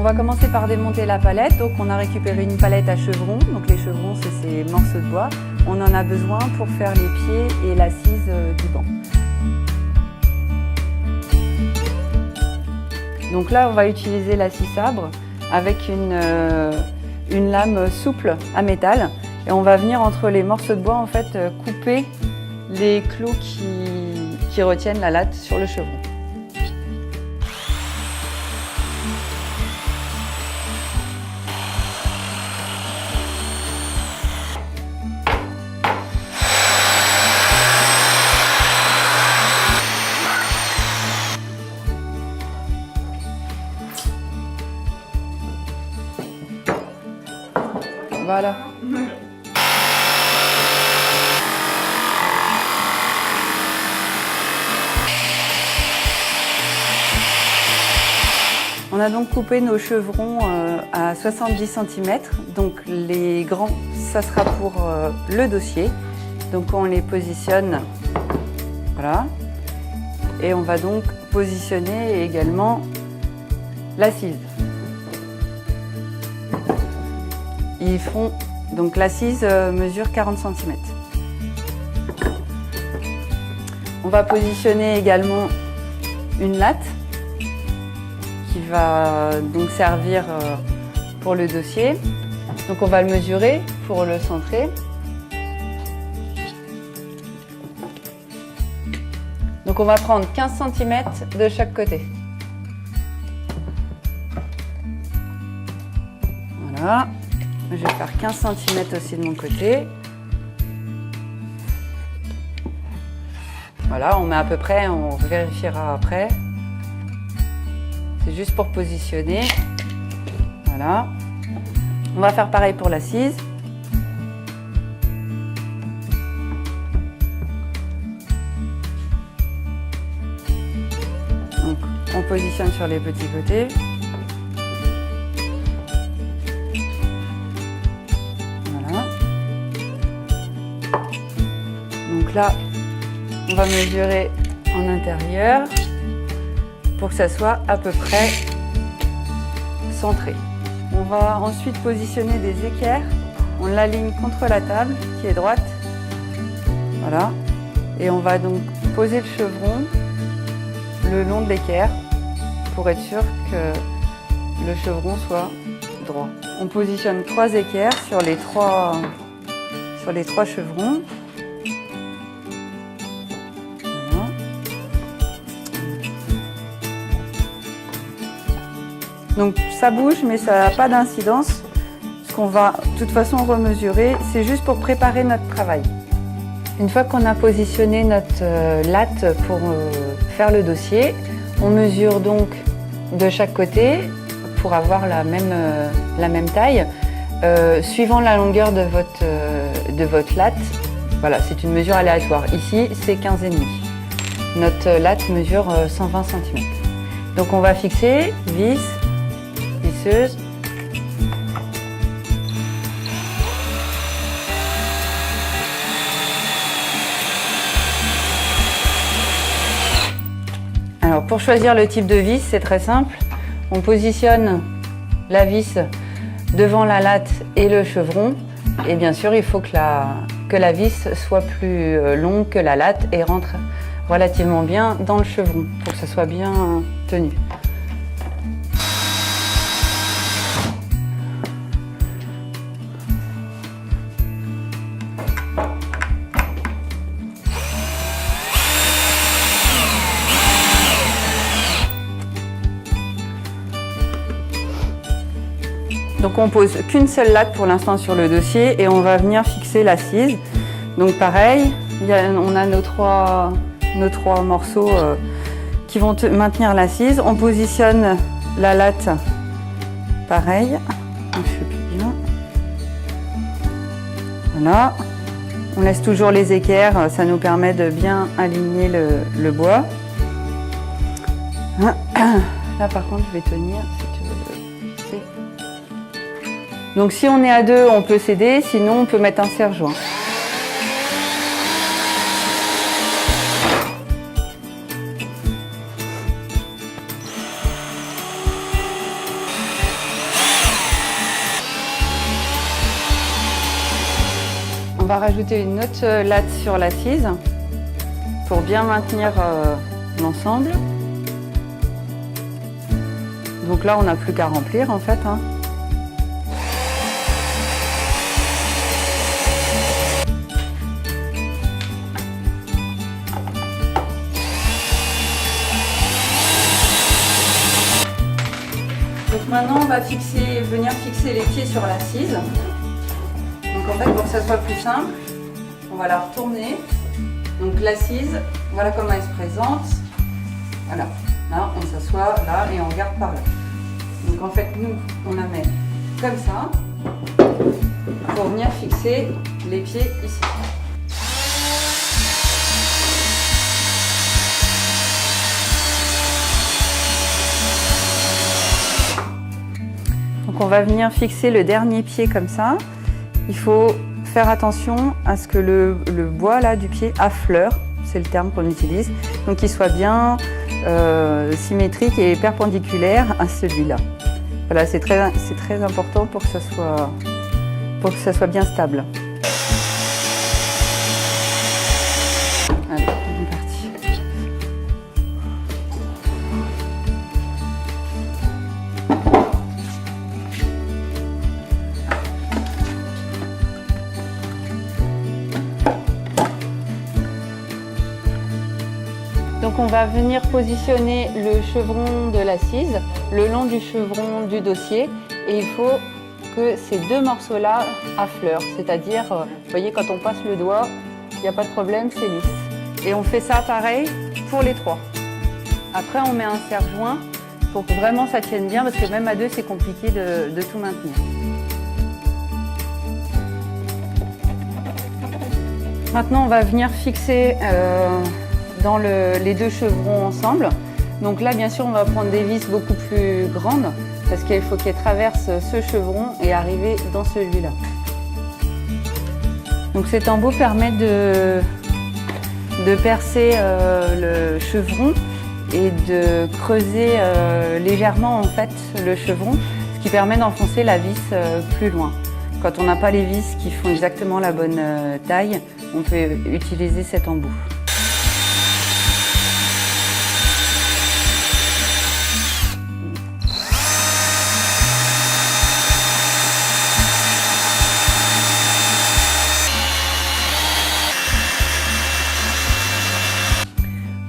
va commencer par démonter la palette. Donc on a récupéré une palette à chevrons. Donc les chevrons, c'est ces morceaux de bois. On en a besoin pour faire les pieds et l'assise du banc. Donc là, on va utiliser la scie sabre avec une lame souple à métal. Et on va venir entre les morceaux de bois en fait couper les clous qui retiennent la latte sur le chevron. Voilà. On a donc coupé nos chevrons à 70 cm. Donc les grands, ça sera pour le dossier. Donc on les positionne, voilà. Et on va donc positionner également l'assise. Ils font, donc l'assise mesure 40 cm. On va positionner également une latte qui va donc servir pour le dossier. Donc on va le mesurer pour le centrer. Donc on va prendre 15 cm de chaque côté. Voilà. Je vais faire 15 cm aussi de mon côté. Voilà, on met à peu près, on vérifiera après. C'est juste pour positionner. Voilà. On va faire pareil pour l'assise. Donc, on positionne sur les petits côtés. Donc là, on va mesurer en intérieur pour que ça soit à peu près centré. On va ensuite positionner des équerres. On l'aligne contre la table qui est droite. Voilà. Et on va donc poser le chevron le long de l'équerre pour être sûr que le chevron soit droit. On positionne 3 équerres sur les trois chevrons. Donc ça bouge mais ça n'a pas d'incidence, ce qu'on va de toute façon remesurer, c'est juste pour préparer notre travail. Une fois qu'on a positionné notre latte pour faire le dossier, on mesure donc de chaque côté pour avoir la même taille, suivant la longueur de votre latte. Voilà, c'est une mesure aléatoire. Ici, c'est 15,5. Notre latte mesure 120 cm. Donc on va fixer vis, visseuse. Alors pour choisir le type de vis, c'est très simple. On positionne la vis devant la latte et le chevron. Et bien sûr, il faut que la vis soit plus longue que la latte et rentre relativement bien dans le chevron pour que ça soit bien tenu. Donc on pose qu'une seule latte pour l'instant sur le dossier et on va venir fixer l'assise. Donc pareil, on a nos trois morceaux qui vont maintenir l'assise. On positionne la latte pareil. Donc, je fais plus bien. Voilà. On laisse toujours les équerres, ça nous permet de bien aligner le bois. Là par contre je vais tenir si tu veux le visser. Donc si on est à deux, on peut céder, sinon on peut mettre un serre-joint. va rajouter une autre latte sur l'assise pour bien maintenir l'ensemble. Donc là, on n'a plus qu'à remplir en fait. Donc maintenant, on va venir fixer les pieds sur l'assise. Donc en fait, pour que ça soit plus simple, on va la retourner. Donc l'assise, voilà comment elle se présente. Voilà, là on s'assoit là et on regarde par là. Donc en fait, nous, on la met comme ça pour venir fixer les pieds ici. Donc on va venir fixer le dernier pied comme ça. Il faut faire attention à ce que le bois là du pied affleure, c'est le terme qu'on utilise, donc qu'il soit bien symétrique et perpendiculaire à celui-là. Voilà, c'est très important pour que ça soit bien stable. Allez, on est parti. Donc on va venir positionner le chevron de l'assise le long du chevron du dossier et il faut que ces deux morceaux-là affleurent, c'est-à-dire, vous voyez, quand on passe le doigt, il n'y a pas de problème, c'est lisse. Et on fait ça pareil pour les trois. Après on met un serre-joint pour que vraiment ça tienne bien parce que même à deux c'est compliqué de tout maintenir. Maintenant on va venir fixer dans les deux chevrons ensemble. Donc là, bien sûr, on va prendre des vis beaucoup plus grandes parce qu'il faut qu'elles traversent ce chevron et arriver dans celui-là. Donc cet embout permet de percer le chevron et de creuser légèrement en fait le chevron, ce qui permet d'enfoncer la vis plus loin. Quand on n'a pas les vis qui font exactement la bonne taille, on peut utiliser cet embout.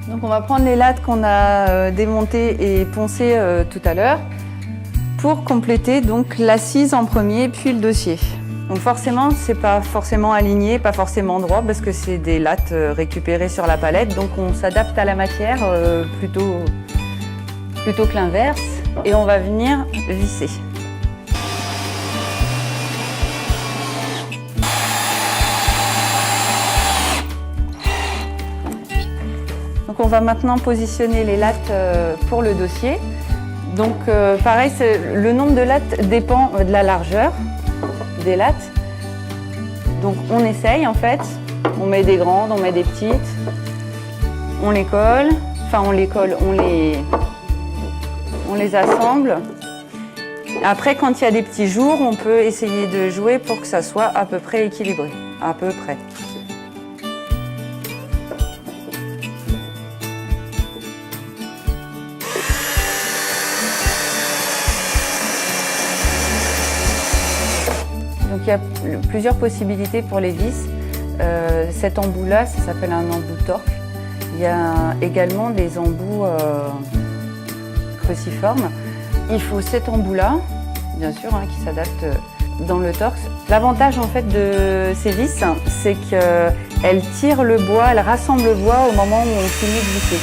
Donc on va prendre les lattes qu'on a démontées et poncées tout à l'heure pour compléter donc l'assise en premier puis le dossier. Donc forcément c'est pas forcément aligné, pas forcément droit parce que c'est des lattes récupérées sur la palette, donc on s'adapte à la matière plutôt que l'inverse et on va venir visser. Donc on va maintenant positionner les lattes pour le dossier. Donc pareil, le nombre de lattes dépend de la largeur des lattes. Donc on essaye en fait, on met des grandes, on met des petites, on les colle, on les assemble. Après quand il y a des petits jours, on peut essayer de jouer pour que ça soit à peu près équilibré, à peu près. Donc il y a plusieurs possibilités pour les vis. Cet embout-là, ça s'appelle un embout torque. Il y a également des embouts cruciformes. Il faut cet embout-là, bien sûr, qui s'adapte dans le torse. L'avantage en fait de ces vis, c'est qu'elles tirent le bois, elles rassemblent le bois au moment où on finit de visser.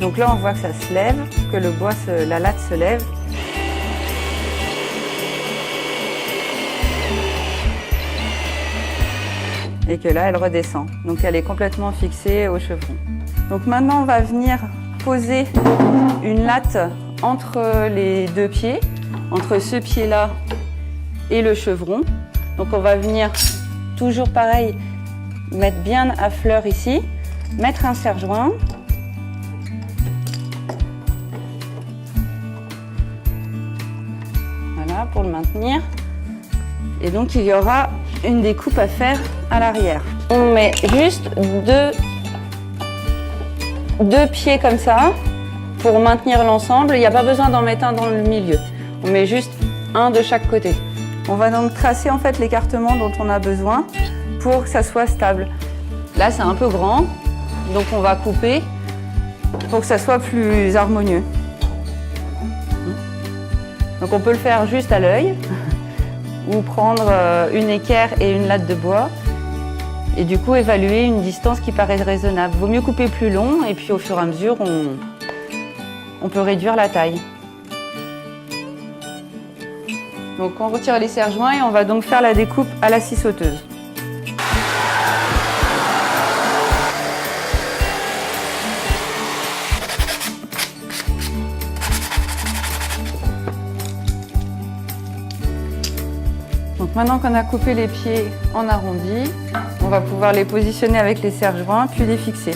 Donc là, on voit que ça se lève, que le bois, la latte se lève. Et que là, elle redescend. Donc elle est complètement fixée au chevron. Donc maintenant, on va venir poser une latte entre les deux pieds, entre ce pied-là et le chevron. Donc on va venir, toujours pareil, mettre bien à fleur ici, mettre un serre-joint. Voilà, pour le maintenir. Et donc il y aura une découpe à faire à l'arrière. On met juste deux pieds comme ça pour maintenir l'ensemble. Il n'y a pas besoin d'en mettre un dans le milieu. On met juste un de chaque côté. On va donc tracer en fait l'écartement dont on a besoin pour que ça soit stable. Là c'est un peu grand, donc on va couper pour que ça soit plus harmonieux. Donc on peut le faire juste à l'œil ou prendre une équerre et une latte de bois et du coup évaluer une distance qui paraît raisonnable. Vaut mieux couper plus long et puis au fur et à mesure on peut réduire la taille. Donc on retire les serre-joints et on va donc faire la découpe à la scie sauteuse. Donc maintenant qu'on a coupé les pieds en arrondi, on va pouvoir les positionner avec les serre-joints puis les fixer.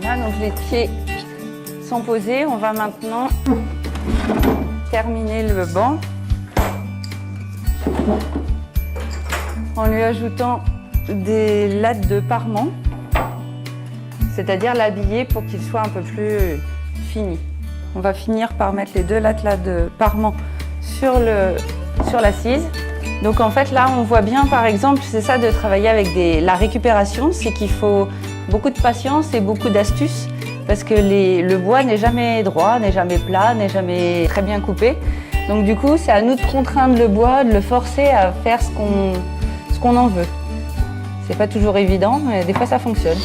Voilà, donc les pieds sont posés. On va maintenant terminer le banc en lui ajoutant des lattes de parement, c'est-à-dire l'habiller pour qu'il soit un peu plus fini. On va finir par mettre les deux lattes là de parement sur l'assise. Donc en fait là on voit bien par exemple, c'est ça de travailler avec la récupération, c'est qu'il faut beaucoup de patience et beaucoup d'astuces parce que le bois n'est jamais droit, n'est jamais plat, n'est jamais très bien coupé. Donc du coup c'est à nous de contraindre le bois, de le forcer à faire ce qu'on en veut. C'est pas toujours évident, mais des fois ça fonctionne.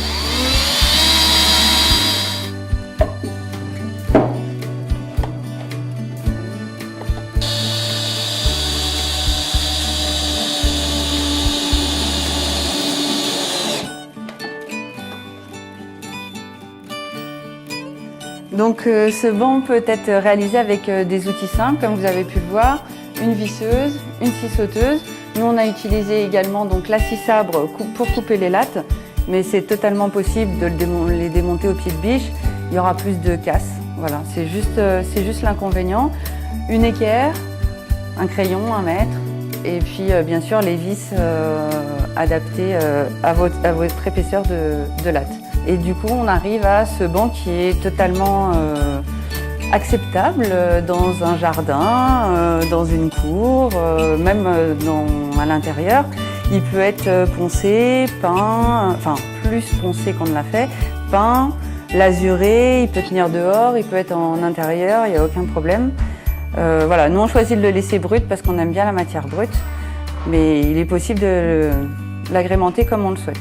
Donc ce banc peut être réalisé avec des outils simples, comme vous avez pu le voir, une visseuse, une scie sauteuse. Nous on a utilisé également donc, la scie sabre pour couper les lattes, mais c'est totalement possible de les démonter au pied de biche. Il y aura plus de casse. Voilà, c'est juste l'inconvénient. Une équerre, un crayon, 1 mètre, et puis bien sûr les vis adaptées à votre épaisseur de latte. Et du coup, on arrive à ce banc qui est totalement acceptable dans un jardin, dans une cour, même à l'intérieur. Il peut être poncé, peint, enfin plus poncé qu'on ne l'a fait, peint, lasuré, il peut tenir dehors, il peut être en intérieur, il n'y a aucun problème. Voilà, nous on choisit de le laisser brut parce qu'on aime bien la matière brute, mais il est possible de l'agrémenter comme on le souhaite.